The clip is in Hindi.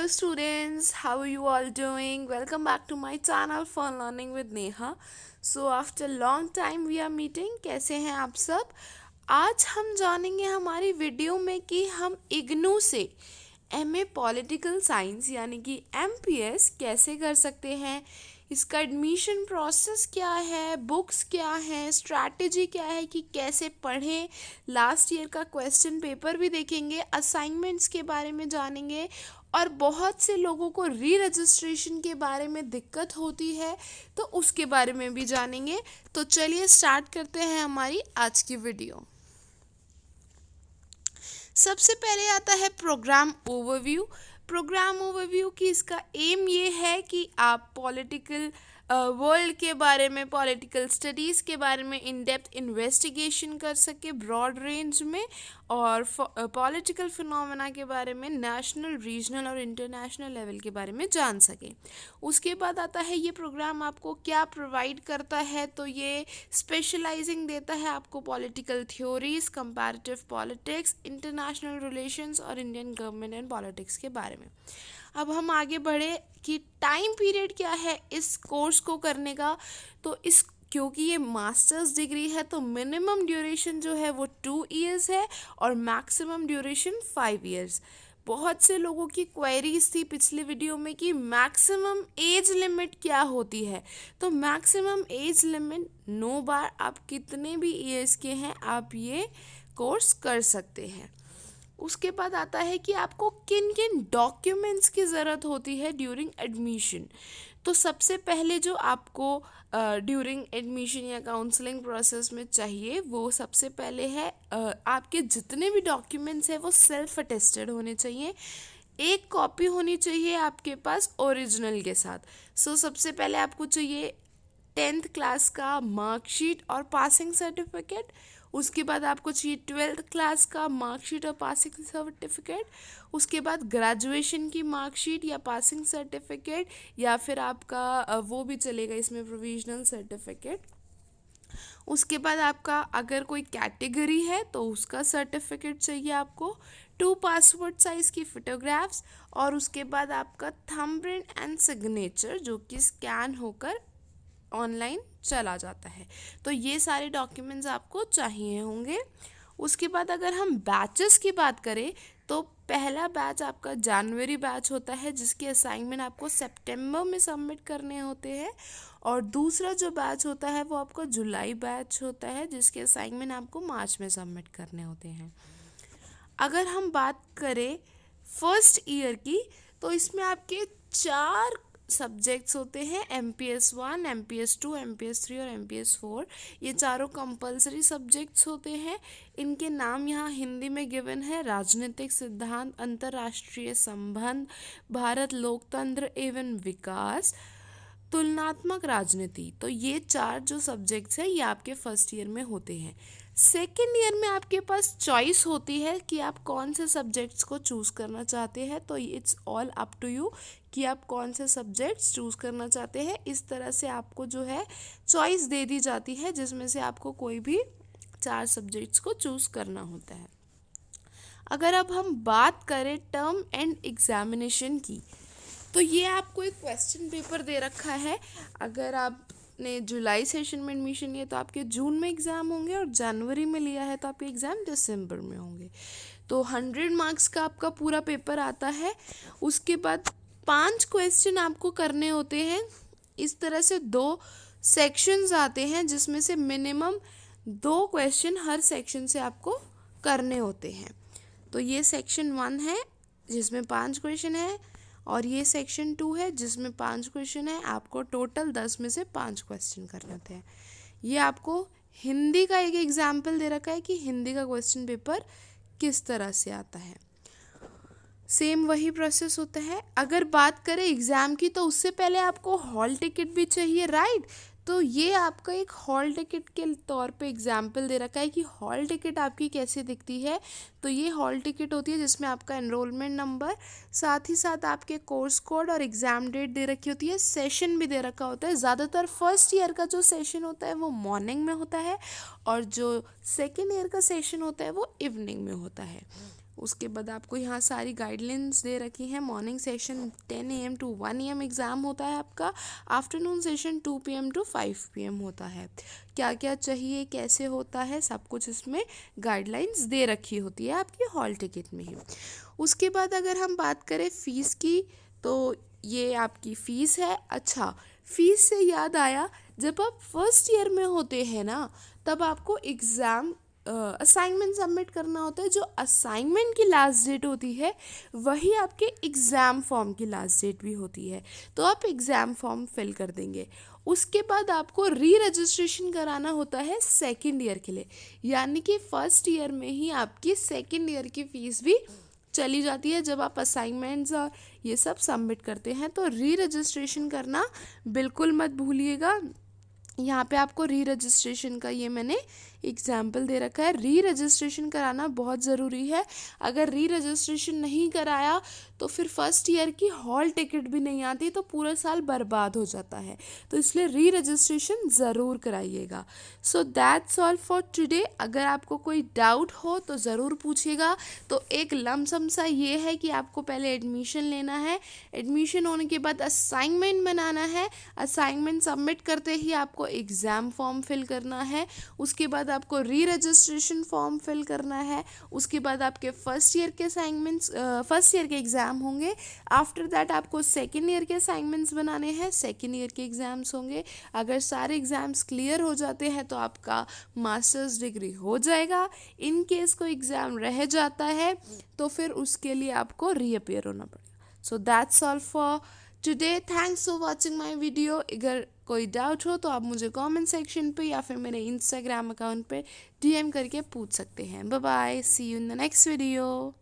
Hello students, how are you all doing? Welcome back to my channel Fun Learning with Neha. So after long time we are meeting. कैसे हैं आप सब? आज हम जानेंगे हमारी वीडियो में कि हम इग्नू से MA पॉलिटिकल साइंस यानी कि MPS कैसे कर सकते हैं, इसका एडमिशन प्रोसेस क्या है, बुक्स क्या हैं, स्ट्रैटेजी क्या है कि कैसे पढ़ें, लास्ट ईयर का क्वेश्चन पेपर भी देखेंगे, असाइनमेंट्स के बारे में जानेंगे और बहुत से लोगों को री रजिस्ट्रेशन के बारे में दिक्कत होती है तो उसके बारे में भी जानेंगे। तो चलिए स्टार्ट करते हैं हमारी आज की वीडियो। सबसे पहले आता है प्रोग्राम ओवरव्यू। प्रोग्राम ओवरव्यू की इसका एम ये है कि आप पॉलिटिकल वर्ल्ड के बारे में, पॉलिटिकल स्टडीज़ के बारे में इन डेप्थ इन्वेस्टिगेशन कर सके ब्रॉड रेंज में, और पॉलिटिकल फिनोमेना के बारे में नेशनल, रीजनल और इंटरनेशनल लेवल के बारे में जान सके। उसके बाद आता है ये प्रोग्राम आपको क्या प्रोवाइड करता है, तो ये स्पेशलाइजिंग देता है आपको political theories, comparative politics, international relations और इंडियन गवर्नमेंट एंड पॉलिटिक्स के बारे में। अब हम आगे बढ़े कि टाइम पीरियड क्या है इस कोर्स को करने का। तो इस क्योंकि ये मास्टर्स डिग्री है तो मिनिमम ड्यूरेशन जो है वो 2 इयर्स है और मैक्सिमम ड्यूरेशन 5 इयर्स। बहुत से लोगों की क्वेरीज थी पिछले वीडियो में कि मैक्सिमम एज लिमिट क्या होती है। तो मैक्सिमम एज लिमिट नो बार आप कितने भी ईयर्स के हैं आप ये कोर्स कर सकते हैं। उसके बाद आता है कि आपको किन किन डॉक्यूमेंट्स की ज़रूरत होती है ड्यूरिंग एडमिशन। तो सबसे पहले जो आपको ड्यूरिंग एडमिशन या काउंसलिंग प्रोसेस में चाहिए वो सबसे पहले है आपके जितने भी डॉक्यूमेंट्स हैं वो सेल्फ अटेस्टेड होने चाहिए। एक कॉपी होनी चाहिए आपके पास ओरिजिनल के साथ। सबसे पहले आपको चाहिए 10th क्लास का मार्कशीट और पासिंग सर्टिफिकेट। उसके बाद आपको चाहिए 12th क्लास का मार्कशीट और पासिंग सर्टिफिकेट। उसके बाद ग्रेजुएशन की मार्कशीट या पासिंग सर्टिफिकेट, या फिर आपका वो भी चलेगा इसमें प्रोविजनल सर्टिफिकेट। उसके बाद आपका अगर कोई कैटेगरी है तो उसका सर्टिफिकेट चाहिए आपको, 2 पासपोर्ट साइज़ की फ़ोटोग्राफ्स, और उसके बाद आपका थंबप्रिंट एंड सिग्नेचर जो कि स्कैन होकर ऑनलाइन चला जाता है। तो ये सारे डॉक्यूमेंट्स आपको चाहिए होंगे। उसके बाद अगर हम बैचेस की बात करें तो पहला बैच आपका जनवरी बैच होता है जिसके असाइनमेंट आपको सितंबर में सबमिट करने होते हैं, और दूसरा जो बैच होता है वो आपका जुलाई बैच होता है जिसके असाइनमेंट आपको मार्च में सबमिट करने होते हैं। अगर हम बात करें फर्स्ट ईयर की तो इसमें आपके 4 सब्जेक्ट्स होते हैं, MPS 1, MPS 2, MPS 3 और MPS 4। ये चारों कंपलसरी सब्जेक्ट्स होते हैं। इनके नाम यहाँ हिंदी में गिवन है: राजनीतिक सिद्धांत, अंतर्राष्ट्रीय संबंध, भारत लोकतंत्र एवं विकास, तुलनात्मक राजनीति। तो ये 4 जो सब्जेक्ट्स हैं ये आपके फर्स्ट ईयर में होते हैं। सेकेंड ईयर में आपके पास चॉइस होती है कि आप कौन से सब्जेक्ट्स को चूज़ करना चाहते हैं। तो it's all up to you कि आप कौन से सब्जेक्ट्स चूज़ करना चाहते हैं। इस तरह से आपको जो है चॉइस दे दी जाती है जिसमें से आपको कोई भी 4 सब्जेक्ट्स को चूज़ करना होता है। अगर अब हम बात करें टर्म एंड एग्जामिनेशन की, तो ये आपको एक क्वेश्चन पेपर दे रखा है। अगर आपने जुलाई सेशन में एडमिशन लिया तो आपके जून में एग्ज़ाम होंगे, और जनवरी में लिया है तो आपके एग्ज़ाम दिसंबर में होंगे। तो 100 मार्क्स का आपका पूरा पेपर आता है। उसके बाद 5 क्वेश्चन आपको करने होते हैं। इस तरह से 2 सेक्शंस आते हैं जिसमें से मिनिमम 2 क्वेश्चन हर सेक्शन से आपको करने होते हैं। तो ये सेक्शन 1 है जिसमें 5 क्वेश्चन है, और ये सेक्शन 2 है जिसमें 5 क्वेश्चन है। आपको टोटल 10 में से 5 क्वेश्चन करने होते हैं। ये आपको हिंदी का एक एग्जाम्पल दे रखा है कि हिंदी का क्वेश्चन पेपर किस तरह से आता है। सेम वही प्रोसेस होता है। अगर बात करें एग्ज़ाम की तो उससे पहले आपको हॉल टिकट भी चाहिए, राइट। तो ये आपका एक हॉल टिकट के तौर पे एग्जाम्पल दे रखा है कि हॉल टिकट आपकी कैसे दिखती है। तो ये हॉल टिकट होती है जिसमें आपका एनरोलमेंट नंबर, साथ ही साथ आपके कोर्स कोड और एग्ज़ाम डेट दे रखी होती है, सेशन भी दे रखा होता है। ज़्यादातर फर्स्ट ईयर का जो सेशन होता है वो मॉर्निंग में होता है, और जो सेकेंड ईयर का सेशन होता है वो इवनिंग में होता है। उसके बाद आपको यहाँ सारी गाइडलाइंस दे रखी हैं। Morning session 10 AM to 1 AM exam होता है आपका। Afternoon session 2 PM to 5 PM होता है। क्या क्या चाहिए, कैसे होता है, सब कुछ इसमें गाइडलाइंस दे रखी होती है आपकी हॉल टिकट में ही। उसके बाद अगर हम बात करें फ़ीस की, तो ये आपकी फ़ीस है। अच्छा, फ़ीस से याद आया, जब आप फर्स्ट ईयर में होते हैं ना, तब आपको एग्ज़ाम असाइनमेंट सबमिट करना होता है। जो असाइनमेंट की लास्ट डेट होती है वही आपके एग्ज़ाम फॉर्म की लास्ट डेट भी होती है। तो आप एग्ज़ाम फॉर्म फिल कर देंगे। उसके बाद आपको री रजिस्ट्रेशन कराना होता है सेकेंड ईयर के लिए, यानी कि फर्स्ट ईयर में ही आपकी सेकेंड ईयर की फ़ीस भी चली जाती है। जब आप असाइनमेंट्स और ये सब सबमिट करते हैं तो री रजिस्ट्रेशन करना बिल्कुल मत भूलिएगा। यहाँ पे आपको री रजिस्ट्रेशन का ये मैंने एग्जाम्पल दे रखा है। री रजिस्ट्रेशन कराना बहुत ज़रूरी है। अगर री रजिस्ट्रेशन नहीं कराया तो फिर फर्स्ट ईयर की हॉल टिकट भी नहीं आती, तो पूरा साल बर्बाद हो जाता है। तो इसलिए री रजिस्ट्रेशन ज़रूर कराइएगा। So that's all for today. अगर आपको कोई डाउट हो तो ज़रूर पूछिएगा। तो एक लमसम सा ये है कि आपको पहले एडमिशन लेना है, एडमिशन होने के बाद असाइनमेंट बनाना है, असाइनमेंट सबमिट करते ही आपको एग्ज़ाम फॉर्म फिल करना है, उसके बाद आपको री रजिस्ट्रेशन फॉर्म फिल करना है, उसके बाद आपके फर्स्ट ईयर के असाइनमेंट्स फर्स्ट ईयर के एग्ज़ाम होंगे। आफ्टर दैट आपको सेकेंड ईयर के असाइनमेंट्स बनाने हैं, सेकेंड ईयर के एग्ज़ाम्स होंगे। अगर सारे एग्ज़ाम्स क्लियर हो जाते हैं तो आपका मास्टर्स डिग्री हो जाएगा। इन केस कोई एग्ज़ाम रह जाता है तो फिर उसके लिए आपको रीअपियर होना पड़ेगा। सो that's all for today. Thanks for watching my video. अगर कोई डाउट हो तो आप मुझे कमेंट सेक्शन पे या फिर मेरे इंस्टाग्राम अकाउंट पे DM करके पूछ सकते हैं। Bye bye, see you in the next video.